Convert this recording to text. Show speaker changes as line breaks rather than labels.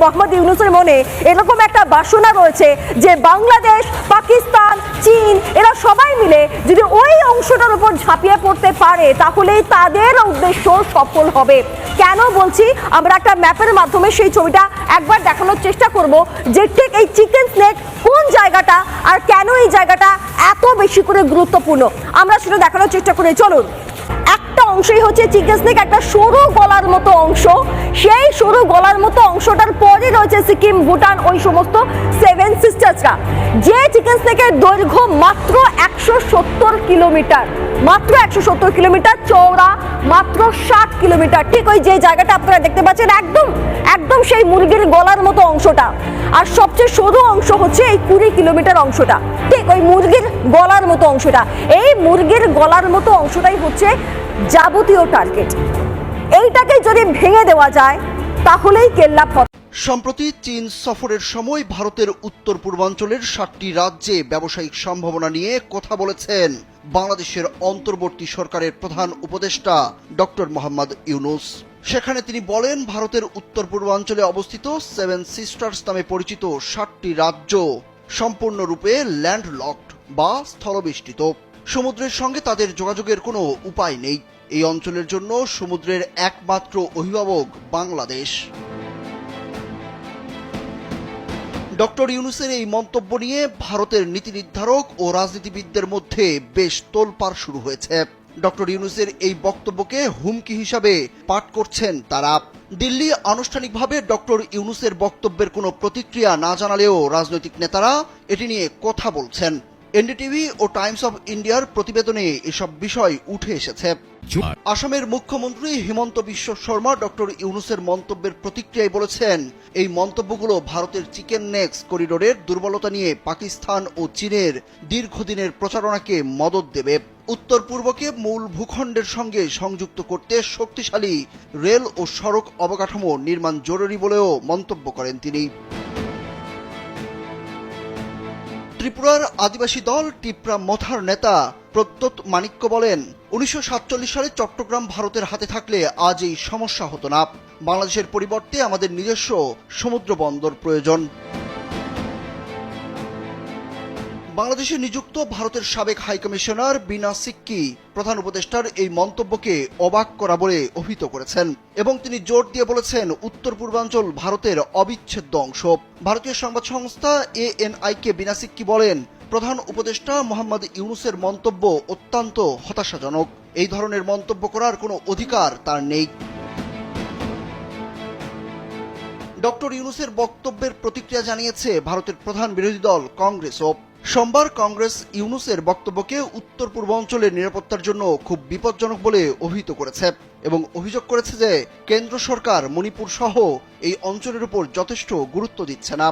মোহাম্মদ ইউনূসের মনে এরকম একটা বাসনা রয়েছে যে বাংলাদেশ, পাকিস্তান, চীন এরা সবাই মিলে যদি ওই অংশটার উপর ঝাঁপিয়ে পড়তে পারে তাহলেই তাদের উদ্দেশ্য সফল হবে। কেন বলছি, আমরা একটা ম্যাপের মাধ্যমে সেই ছবিটা একবার দেখানোর চেষ্টা করব যে ঠিক এই চিকেন স্নেক কোন জায়গাটা আর কেন এই জায়গাটা এত বেশি করে গুরুত্বপূর্ণ, আমরা সেটা দেখানোর চেষ্টা করি। চলুন, একটা অংশই হচ্ছে চিকেন স্নেক, একটা সরু গলার মতো অংশ। সেই সরু গলার মতো অংশটার পরে রয়েছে সিকিম, ভুটান, ওই সমস্ত সেভেন সিস্টার্সরা। যে চিকেন স্নেকের দৈর্ঘ্য মাত্র 170 কিলোমিটার, মাত্র 170 কিলোমিটার, চওড়া মাত্র 60 কিলোমিটার। ঠিক ওই যে জায়গাটা আপনারা দেখতে পাচ্ছেন, একদম একদম সেই মুরগির গলার মতো অংশটা। আর সবচেয়ে সরু অংশ হচ্ছে এই 20 কিলোমিটার অংশটা, ঠিক ওই মুরগির গলার মতো অংশটা। এই মুরগির গলার মতো অংশটাই হচ্ছে যাবতীয় টার্গেট। এইটাকে যদি ভেঙে দেওয়া যায় তাহলেই কেল্লা ফতেহ।
সম্প্রতি চীন সফরের সময় ভারতের উত্তর পূর্বাঞ্চলের 7টি রাজ্যে ব্যবসায়িক সম্ভাবনা নিয়ে কথা বলেছেন বাংলাদেশের অন্তর্বর্তী সরকারের প্রধান উপদেষ্টা ডক্টর মোহাম্মদ ইউনূস। সেখানে তিনি বলেন, ভারতের উত্তর পূর্বাঞ্চলে অবস্থিত সেভেন সিস্টার্স নামে পরিচিত 7টি রাজ্য সম্পূর্ণরূপে ল্যান্ডলকড বা স্থলবেষ্টিত। সমুদ্রের সঙ্গে তাদের যোগাযোগের কোনো উপায় নেই। এই অঞ্চলের জন্য সমুদ্রের একমাত্র অভিভাবক বাংলাদেশ। ডক্টর ইউনূসের এই মন্তব্য নিয়ে ভারতের নীতি নির্ধারক ও রাজনীতিবিদদের মধ্যে বেশ তোলপাড় শুরু হয়েছে। ডক্টর ইউনূসের এই বক্তব্যকে হুমকি হিসাবে পাঠ করছেন তারা। দিল্লি আনুষ্ঠানিকভাবে ডক্টর ইউনূসের বক্তব্যের কোনো প্রতিক্রিয়া না জানালেও রাজনৈতিক নেতারা এটি নিয়ে কথা বলছেন। এনডিটিভি ও টাইমস অফ ইন্ডিয়ার প্রতিবেদনে এসব বিষয় উঠে এসেছে। আসামের মুখ্যমন্ত্রী হিমন্ত বিশ্ব শর্মা ডক্টর ইউনূসের মন্তব্যের প্রতিক্রিয়ায় বলেছেন, এই মন্তব্যগুলো ভারতের চিকেন নেক্স করিডোরের দুর্বলতা নিয়ে পাকিস্তান ও চীনের দীর্ঘদিনের প্রচারণাকে মদদ দেবে। উত্তর পূর্বকে মূল ভূখণ্ডের সঙ্গে সংযুক্ত করতে শক্তিশালী রেল ও সড়ক অবকাঠামো নির্মাণ জরুরি বলেও মন্তব্য করেন তিনি। ত্রিপুরার আদিবাসী দল টিপ্রা মথার নেতা প্রদ্যোৎ মাণিক্য বলেন, 1947 সালে চট্টগ্রাম ভারতের হাতে থাকলে আজ এই সমস্যা হতো না। বাংলাদেশের পরিবর্তে আমাদের নিজস্ব সমুদ্র বন্দর প্রয়োজন। বাংলাদেশে নিযুক্ত ভারতের সাবেক হাইকমিশনার বিনা সিক্কি প্রধান উপদেষ্টার এই মন্তব্যকে অবাক করা বলে অভিহিত করেছেন এবং তিনি জোর দিয়ে বলেছেন, উত্তর পূর্বাঞ্চল ভারতের অবিচ্ছেদ্য অংশ। ভারতীয় সংবাদ সংস্থা ANI-কে বিনা সিক্কি বলেন, প্রধান উপদেষ্টা মোহাম্মদ ইউনূসের মন্তব্য অত্যন্ত হতাশাজনক। এই ধরনের মন্তব্য করার কোনো অধিকার তার নেই। ডক্টর ইউনূসের বক্তব্যের প্রতিক্রিয়া জানিয়েছে ভারতের প্রধান বিরোধী দল কংগ্রেসও। সোমবার কংগ্রেস ইউনূসের বক্তব্যকে উত্তর পূর্বাঞ্চলের নিরাপত্তার জন্য খুব বিপজ্জনক বলে অভিহিত করেছে এবং অভিযোগ করেছে যে কেন্দ্র সরকার মণিপুর সহ এই অঞ্চলের উপর যথেষ্ট গুরুত্ব দিচ্ছে না।